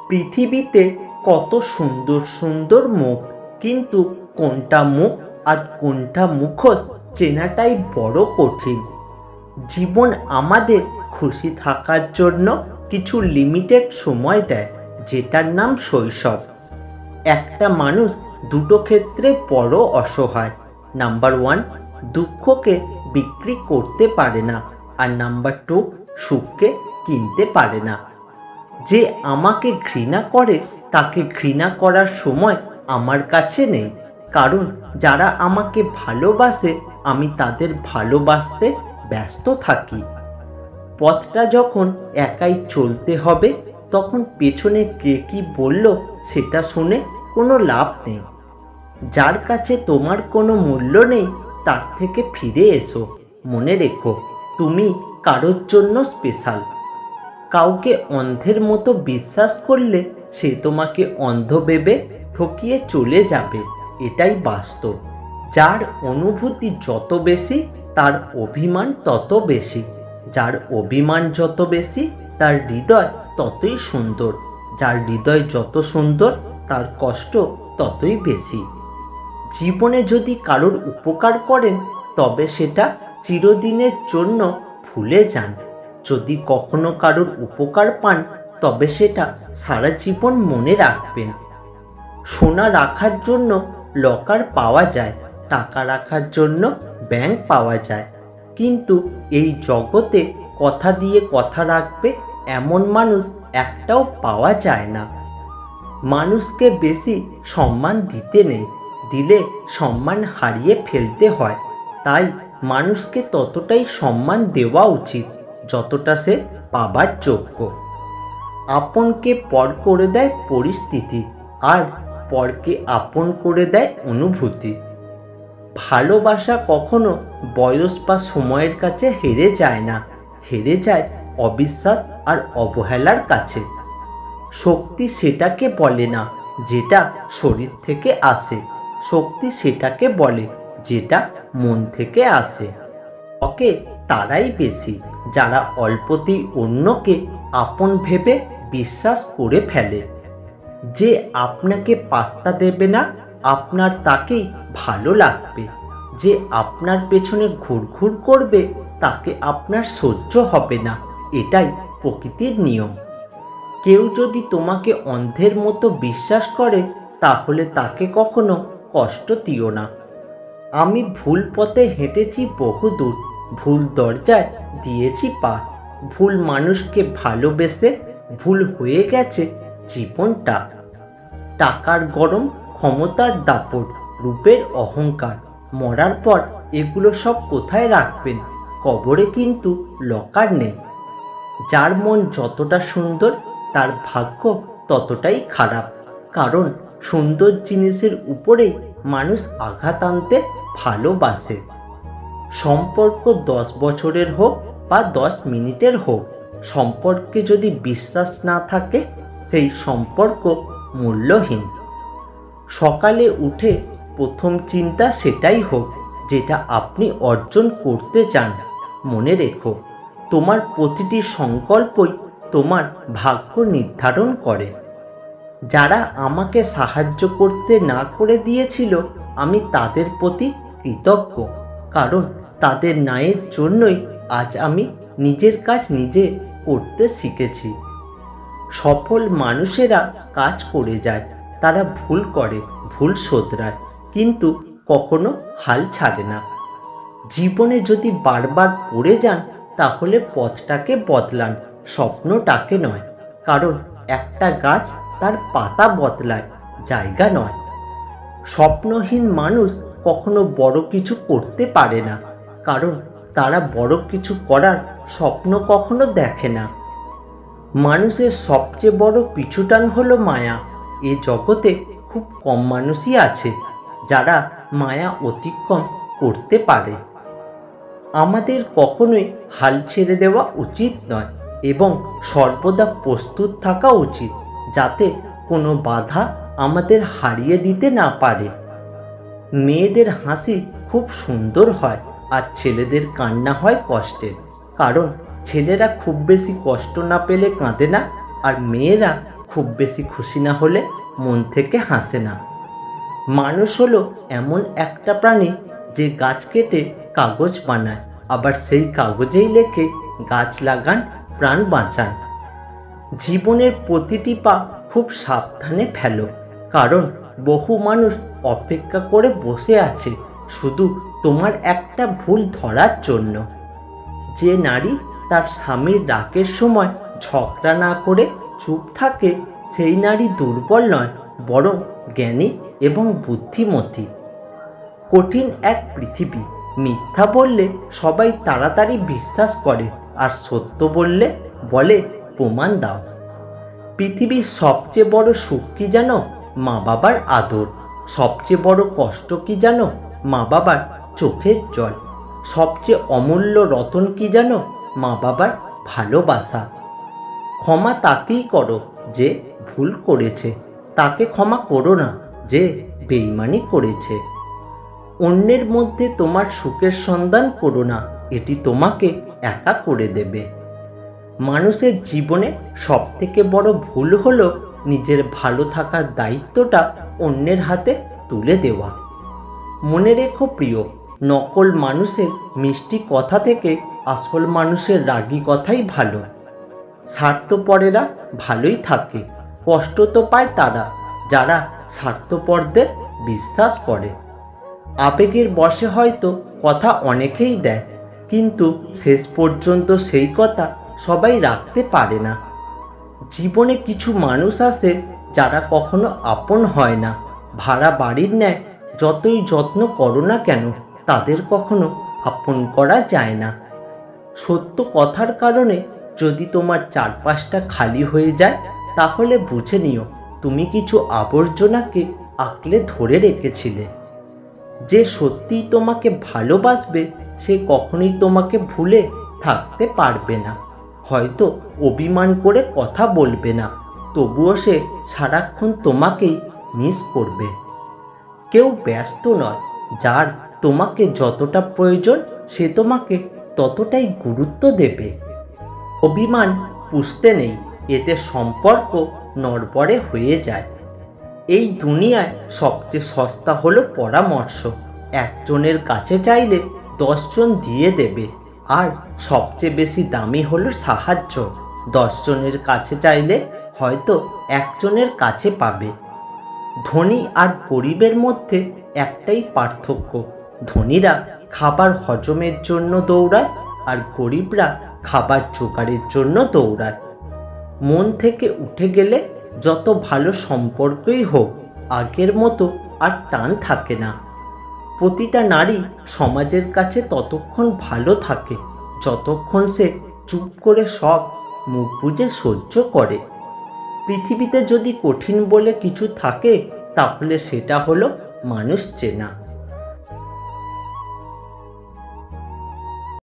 পৃথিবীতে কত সুন্দর সুন্দর মুখ, কিন্তু কোনটা মুখ আর কোনটা মুখোশ চেনাটাই বড় কঠিন। জীবন আমাদের খুশি থাকার জন্য কিছু লিমিটেড সময় দেয়, যেটার নাম শৈশব। একটা মানুষ দুটো ক্ষেত্রে বড় অসহায়। নাম্বার 1, দুঃখকে বিক্রি করতে পারে না, আর নাম্বার 2, সুখকে কিনতে পারে না। যে আমাকে ঘৃণা করে তাকে ঘৃণা করার সময় আমার কাছে নেই, কারণ যারা আমাকে ভালোবাসে আমি তাদের ভালোবাসতে ব্যস্ত থাকি। পথটা যখন একাই চলতে হবে, তখন পেছনে কে কি বলল সেটা শুনে কোনো লাভ নেই। যার কাছে তোমার কোনো মূল্য নেই তার থেকে ফিরে এসো। মনে রেখো, তুমি কারোর জন্য স্পেশাল। কাউকে অন্ধের মতো বিশ্বাস করলে সে তোমাকে অন্ধ ভেবে ঠকিয়ে চলে যাবে, এটাই বাস্তব। যার অনুভূতি যত বেশি তার অভিমান তত বেশি, যার অভিমান যত বেশি তার হৃদয় ততই সুন্দর, যার হৃদয় যত সুন্দর তার কষ্ট ততই বেশি। জীবনে যদি কারোর উপকার করেন তবে সেটা চিরদিনের জন্য ভুলে যান। যদি কখনো কারোর উপকার পান তবে সেটা সারা জীবন মনে রাখবেন। সোনা রাখার জন্য লকার পাওয়া যায়, টাকা রাখার জন্য ব্যাংক পাওয়া যায়, কিন্তু এই জগতে কথা দিয়ে কথা রাখবে এমন মানুষ একটাও পাওয়া যায় না। মানুষকে বেশি সম্মান দিতে নেই, দিলে সম্মান হারিয়ে ফেলতে হয়। তাই মানুষকে ততটাই সম্মান দেওয়া উচিত যতটা সে পাবার যোগ্য। আপনকে পর করে দেয় পরিস্থিতি, আর পরকে আপন করে দেয় অনুভূতি। ভালোবাসা কখনো বয়স বা সময়ের কাছে হেরে যায় না, হেরে যায় অবিশ্বাস আর অবহেলার কাছে। শক্তি সেটাকে বলে না যেটা শরীর থেকে আসে, শক্তি সেটাকে বলে যেটা মন থেকে আসে। ওকে তারাই বেশি যারা অল্পতেই অন্যকে আপন ভেবে বিশ্বাস করে ফেলে। যে আপনাকে পাত্তা দেবে না আপনার তাকেই ভালো লাগবে, যে আপনার পেছনে ঘুরঘুর করবে তাকে আপনার সহ্য হবে না, এটাই প্রকৃতির নিয়ম। কেউ যদি তোমাকে অন্ধের মতো বিশ্বাস করে তাহলে তাকে কখনো কষ্ট দিও না। আমি ভুল পথে হেঁটেছি বহুদূর, ভুল দরজায় দিয়েছি পা। ভুল মানুষকে ভালোবেসে ভুল হয়ে গেছে জীবনটা। টাকার গরম, ক্ষমতার দাপট, রূপের অহংকার, মরার পর এগুলো সব কোথায় রাখবেন? কবরে কিন্তু লকার নেই। যার মন যতটা সুন্দর তার ভাগ্য ততটাই খারাপ, কারণ সুন্দর জিনিসের উপরেই মানুষ আঘাত আনতে ভালোবাসে। সম্পর্ক 10 বছরের হোক বা 10 মিনিটের হোক, সম্পর্কে যদি বিশ্বাস না থাকে সেই সম্পর্ক মূল্যহীন। সকালে উঠে প্রথম চিন্তা সেটাই হোক যেটা আপনি অর্জন করতে চান। মনে রেখো, তোমার প্রতিটি সংকল্পই তোমার ভাগ্য নির্ধারণ করে। যারা আমাকে সাহায্য করতে না করে দিয়েছিল আমি তাদের প্রতি কৃতজ্ঞ, কারণ তাদের ন্যায়ের জন্যই আজ আমি নিজের কাজ নিজে করতে শিখেছি। সফল মানুষেরা কাজ করে যায়, তারা ভুল করে, ভুল শোধরায়, কিন্তু কখনো হাল ছাড়ে না। জীবনে যদি বারবার পড়ে যান তাহলে পথটাকে বদলান, স্বপ্নটাকে নয়, কারণ একটা গাছ তার পাতা বদলায়, জায়গা নয়। স্বপ্নহীন মানুষ কখনো বড় কিছু করতে পারে না, কারণ তারা বড় কিছু করার স্বপ্ন কখনো দেখে না। মানুষের সবচেয়ে বড় পিছুটান হলো মায়া। এ জগতে খুব কম মানুষই আছে যারা মায়া অতিক্রম করতে পারে। আমাদের কখনোই হাল ছেড়ে দেওয়া উচিত নয় এবং সর্বদা প্রস্তুত থাকা উচিত, যাতে কোনো বাধা আমাদের হারিয়ে দিতে না পারে। মেয়েদের হাসি খুব সুন্দর হয় আর ছেলেদের কান্না হয় কষ্টের, কারণ ছেলেরা খুব বেশি কষ্ট না পেলে কাঁদে না, আর মেয়েরা খুব বেশি খুশি না হলে মন থেকে হাসে না। মানুষ হলো এমন একটা প্রাণী যে গাছ কেটে কাগজ বানায়, আবার সেই কাগজেই লেখে গাছ লাগান, প্রাণ বাঁচান। জীবনের প্রতিটি পা খুব সাবধানে ফেলো, কারণ বহু মানুষ অপেক্ষা করে বসে আছে শুধু তোমার একটা ভুল ধরার জন্য। যে নারী তার স্বামীর রাগের সময় ঝগড়া না করে চুপ থাকে, সেই নারী দুর্বল নয়, বরং জ্ঞানী এবং বুদ্ধিমতী। কঠিন এক পৃথিবী, মিথ্যা বললে সবাই তাড়াতাড়ি বিশ্বাস করে, আর সত্য বললে বলে প্রমাণ দাও। পৃথিবীর সবচেয়ে বড় সুখ কি জানো? মা বাবার আদর। সবচেয়ে বড় কষ্ট কি জানো? মা বাবার চোখের জল। সবচেয়ে অমূল্য রতন কি জানো? মা বাবার ভালোবাসা। ক্ষমা তাকেই করো যে ভুল করেছে, তাকে ক্ষমা করো না যে বেইমানি করেছে। অন্যের মধ্যে তোমার সুখের সন্ধান করো না, এটি তোমাকে একা করে দেবে। মানুষের জীবনে সবথেকে বড় ভুল হলো নিজের ভালো থাকার দায়িত্বটা অন্যের হাতে তুলে দেওয়া। মনে রেখো প্রিয়, নকল মানুষের মিষ্টি কথা থেকে আসল মানুষের রাগী কথাই ভালো। স্বার্থপরেরা ভালোই থাকে, কষ্ট তো পায় তারা যারা স্বার্থপরদের বিশ্বাস করে। আবেগের বশে হয়তো কথা অনেকেই দেয়, কিন্তু শেষ পর্যন্ত সেই কথা সবাই রাখতে পারে না। জীবনে কিছু মানুষ আসে যারা কখনো আপন হয় না। ভাড়া বাড়ির ন্যায় যতই যত্ন করো না কেন, তাদের কখনো আপন করা যায় না। সত্য কথার কারণে যদি তোমার চারপাশটা খালি হয়ে যায়, তাহলে বুঝে নিও তুমি কিছু আবর্জনাকে আঁকড়ে ধরে রেখেছিলে। যে সত্যিই তোমাকে ভালোবাসবে সে কখনোই তোমাকে ভুলে থাকতে পারবে না। হয়তো অভিমান করে কথা বলবে না, তবুও সে সারাক্ষণ তোমাকেই মিস করবে। কেউ ব্যস্ত নয়, যার তোমাকে যতটা প্রয়োজন সে তোমাকে ততটাই গুরুত্ব দেবে। অভিমান পুষতে নেই, এতে সম্পর্ক নড়বড়ে হয়ে যায়। এই দুনিয়ায় সবচেয়ে সস্তা হলো পরামর্শ। একজনের কাছে চাইলে 10 জন দিয়ে দেবে, আর সবচেয়ে বেশি দামি হলো সাহায্য। 10 জনের কাছে চাইলে হয়তো একজনের কাছে পাবে। ধনী আর গরিবের মধ্যে একটাই পার্থক্য, ধনীরা খাবার হজমের জন্য দৌড়ায়, আর গরিবরা খাবার জোগাড়ের জন্য দৌড়ায়। মন থেকে উঠে গেলে যত ভালো সম্পর্কই হোক, আগের মতো আর টান থাকে না। প্রতিটা নারী সমাজের কাছে ততক্ষণ ভালো থাকে যতক্ষণ সে চুপ করে সব মুখ বুজে সহ্য করে। পৃথিবীতে যদি কঠিন বলে কিছু থাকে, তাহলে সেটা হলো মানুষ চেনা।